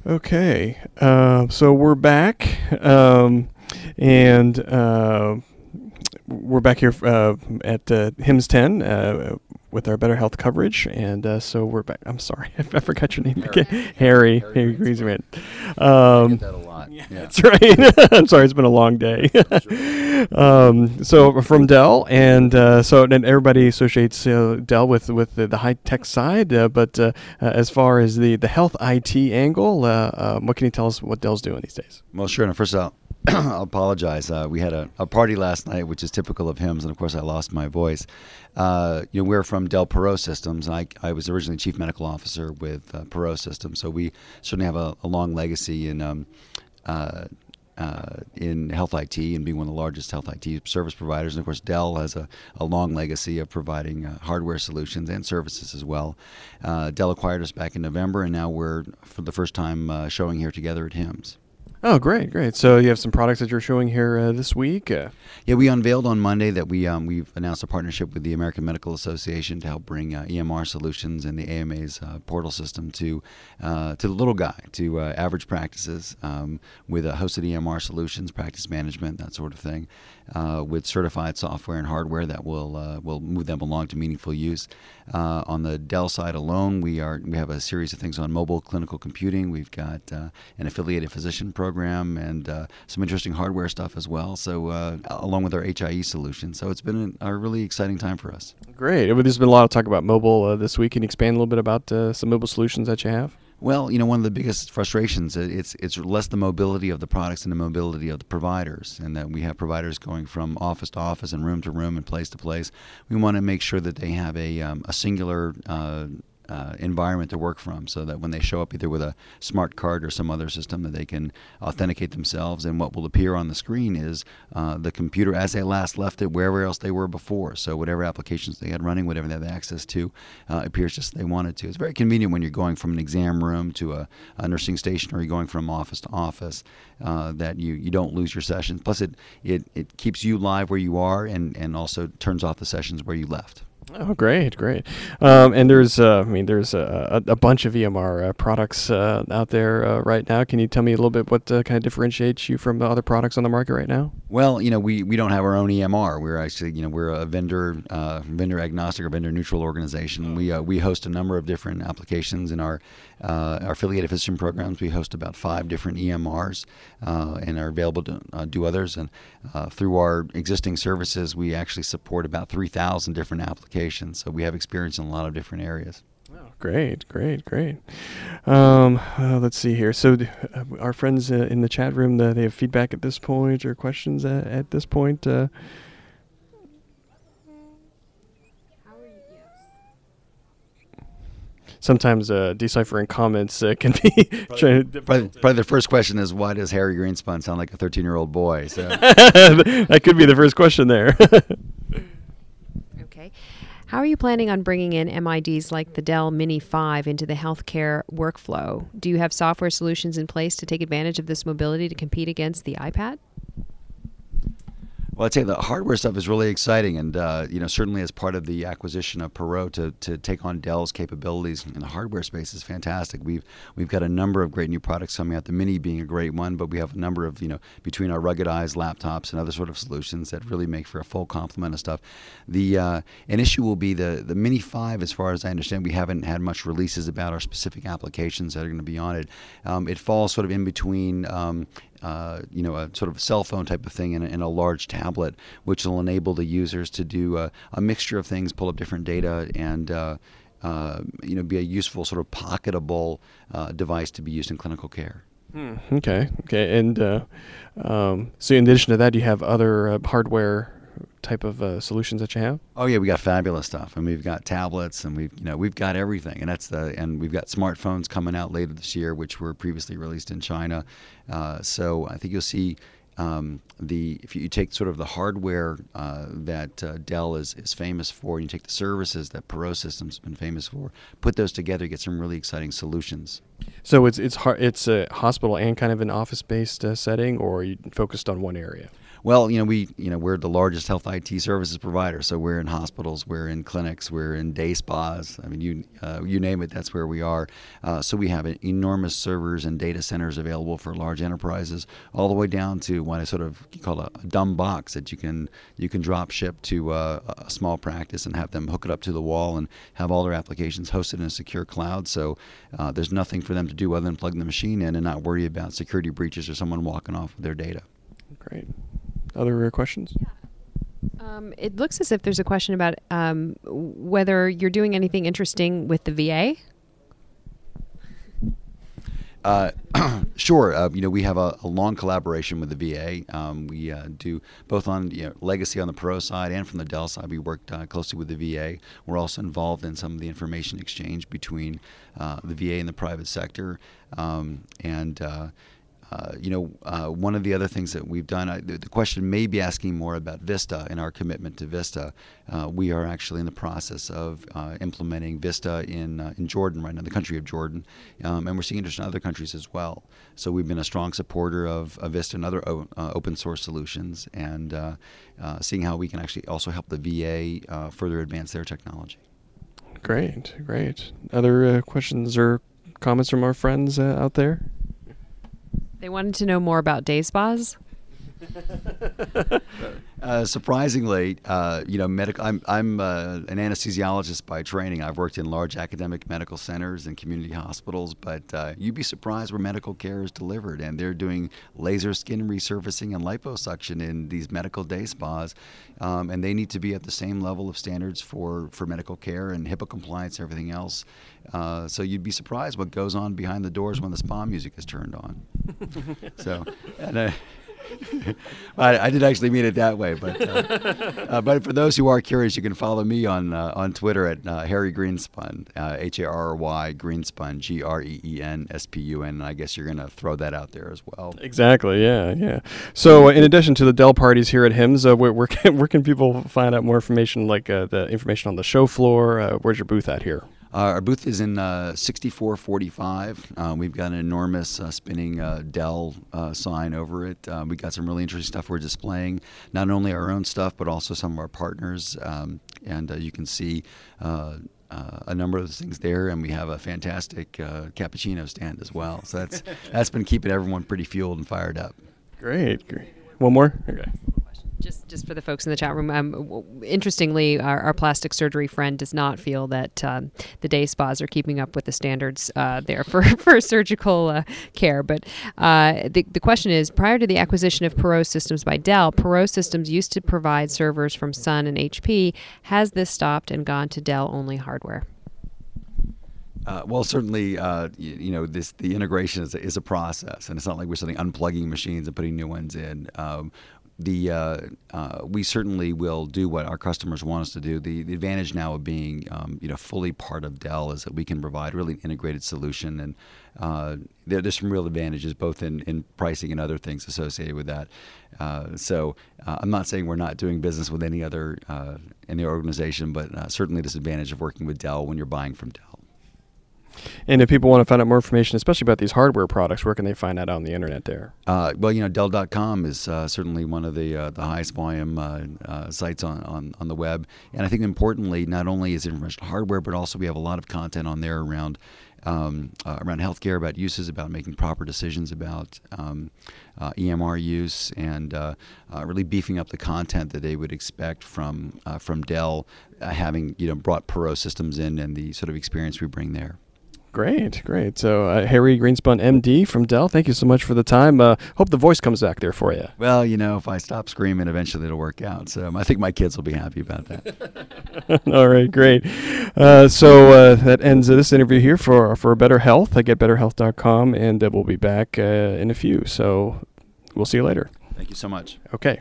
Okay, so we're back, and we're back here at HIMSS 10 with our Better Health coverage, and so we're back. I'm sorry, I forgot your name again. Harry Greaserman. I get that a lot. Yeah. That's right. I'm sorry, it's been a long day. So from Dell, and so then everybody associates Dell with the high tech side, but as far as the health IT angle, what can you tell us what Dell's doing these days? Well, sure. And first I'll apologize. We had a party last night, which is typical of HIMSS, and of course I lost my voice. We're from Dell Perot Systems. I was originally Chief Medical Officer with Perot Systems, so we certainly have a long legacy in health IT and being one of the largest health IT service providers. And of course, Dell has a long legacy of providing hardware solutions and services as well. Dell acquired us back in November, and now we're, for the first time, showing here together at HIMSS. Oh, great. So you have some products that you're showing here this week? Yeah, we unveiled on Monday that we've announced a partnership with the American Medical Association to help bring EMR solutions and the AMA's portal system to the little guy, to average practices with hosted EMR solutions, practice management, that sort of thing, with certified software and hardware that will move them along to meaningful use. On the Dell side alone, we have a series of things on mobile clinical computing. We've got an affiliated physician program and some interesting hardware stuff as well. So along with our HIE solution. So it's been a really exciting time for us. Great. There's been a lot of talk about mobile this week. Can you expand a little bit about some mobile solutions that you have? Well, one of the biggest frustrations, it's less the mobility of the products and the mobility of the providers, and that we have providers going from office to office and room to room and place to place. We want to make sure that they have a singular environment to work from, so that when they show up either with a smart card or some other system, that they can authenticate themselves, and what will appear on the screen is the computer as they last left it wherever else they were before. So whatever applications they had running, whatever they have access to, appears just as they wanted to. It's very convenient when you're going from an exam room to a nursing station, or you're going from office to office, that you don't lose your sessions. Plus it keeps you live where you are, and also turns off the sessions where you left. Oh, great. And there's a bunch of EMR products out there right now. Can you tell me a little bit what kind of differentiates you from the other products on the market right now? Well, we don't have our own EMR. We're actually, we're a vendor agnostic or vendor neutral organization. We host a number of different applications in our affiliated physician programs. We host about 5 different EMRs and are available to do others. And through our existing services, we actually support about 3,000 different applications. So we have experience in a lot of different areas. Oh, great. Let's see here. So our friends in the chat room, they have feedback at this point or questions at this point? Sometimes deciphering comments can be probably the first question is, why does Harry Greenspun sound like a 13-year-old boy? So that could be the first question there. Okay. How are you planning on bringing in MIDs like the Dell Mini 5 into the healthcare workflow? Do you have software solutions in place to take advantage of this mobility to compete against the iPad? Well, I'd say the hardware stuff is really exciting, and certainly as part of the acquisition of Perot to take on Dell's capabilities in the hardware space is fantastic. We've got a number of great new products coming out. The Mini being a great one, but we have a number of between our ruggedized laptops and other sort of solutions that really make for a full complement of stuff. An issue will be the Mini 5. As far as I understand, we haven't had much releases about our specific applications that are going to be on it. It falls sort of in between. A sort of cell phone type of thing and a large tablet, which will enable the users to do a mixture of things, pull up different data, and be a useful sort of pocketable device to be used in clinical care. Okay. And so in addition to that, you have other hardware type of solutions that you have? Oh yeah, we got fabulous stuff, and we've got tablets, and we've got everything, and we've got smartphones coming out later this year, which were previously released in China. So I think you'll see if you take sort of the hardware that Dell is famous for, and you take the services that Perot Systems has been famous for, put those together, you get some really exciting solutions. So it's a hospital and kind of an office-based setting, or are you focused on one area? Well, we're the largest health IT services provider. So we're in hospitals, we're in clinics, we're in day spas. I mean, you name it, that's where we are. So we have enormous servers and data centers available for large enterprises, all the way down to what I sort of call a dumb box that you can drop ship to a small practice and have them hook it up to the wall and have all their applications hosted in a secure cloud. So there's nothing for them to do other than plug the machine in and not worry about security breaches or someone walking off with their data. Great. Other questions? It looks as if there's a question about whether you're doing anything interesting with the VA. Sure. We have a long collaboration with the VA. We do both on legacy on the Pro side and from the Dell side. We worked closely with the VA. We're also involved in some of the information exchange between the VA and the private sector. One of the other things that we've done, the question may be asking more about Vista and our commitment to Vista. We are actually in the process of implementing Vista in Jordan right now, the country of Jordan, and we're seeing interest in other countries as well. So we've been a strong supporter of Vista and other open source solutions, and seeing how we can actually also help the VA further advance their technology. Great. Other questions or comments from our friends out there? They wanted to know more about day spas. Surprisingly, medical. I'm an anesthesiologist by training. I've worked in large academic medical centers and community hospitals, but you'd be surprised where medical care is delivered. And they're doing laser skin resurfacing and liposuction in these medical day spas, and they need to be at the same level of standards for medical care and HIPAA compliance and everything else. So you'd be surprised what goes on behind the doors when the spa music is turned on. So, and I didn't actually mean it that way, but for those who are curious, you can follow me on Twitter at Harry Greenspun, Harry Greenspun, GREENSPUN. And I guess you're going to throw that out there as well. Exactly. Yeah. So in addition to the Dell parties here at HIMSS, where can people find out more information, like the information on the show floor? Where's your booth at here? Our booth is in 6445. We've got an enormous spinning Dell sign over it. We've got some really interesting stuff we're displaying, not only our own stuff, but also some of our partners. And you can see a number of those things there, and we have a fantastic cappuccino stand as well. So that's been keeping everyone pretty fueled and fired up. Great. One more? Okay. Just for the folks in the chat room, interestingly, our plastic surgery friend does not feel that the day spas are keeping up with the standards there for surgical care. But the question is, prior to the acquisition of Perot Systems by Dell, Perot Systems used to provide servers from Sun and HP. Has this stopped and gone to Dell-only hardware? Well, certainly, the integration is a process, and it's not like we're suddenly unplugging machines and putting new ones in. We certainly will do what our customers want us to do. The advantage now of being fully part of Dell is that we can provide really an integrated solution, and there's some real advantages both in pricing and other things associated with that. So I'm not saying we're not doing business with any other organization, but certainly this advantage of working with Dell when you're buying from Dell. And if people want to find out more information, especially about these hardware products, where can they find that on the internet there? Dell.com is certainly one of the highest volume sites on the web. And I think importantly, not only is it information hardware, but also we have a lot of content on there around healthcare, about uses, about making proper decisions about EMR use, and really beefing up the content that they would expect from Dell, having brought Perot Systems in and the sort of experience we bring there. Great. So Harry Greenspun, MD from Dell, thank you so much for the time. Hope the voice comes back there for you. Well, if I stop screaming, eventually it'll work out. So I think my kids will be happy about that. All right, great. So that ends this interview here for Better Health. GetBetterHealth.com, and we'll be back in a few. So we'll see you later. Thank you so much. Okay.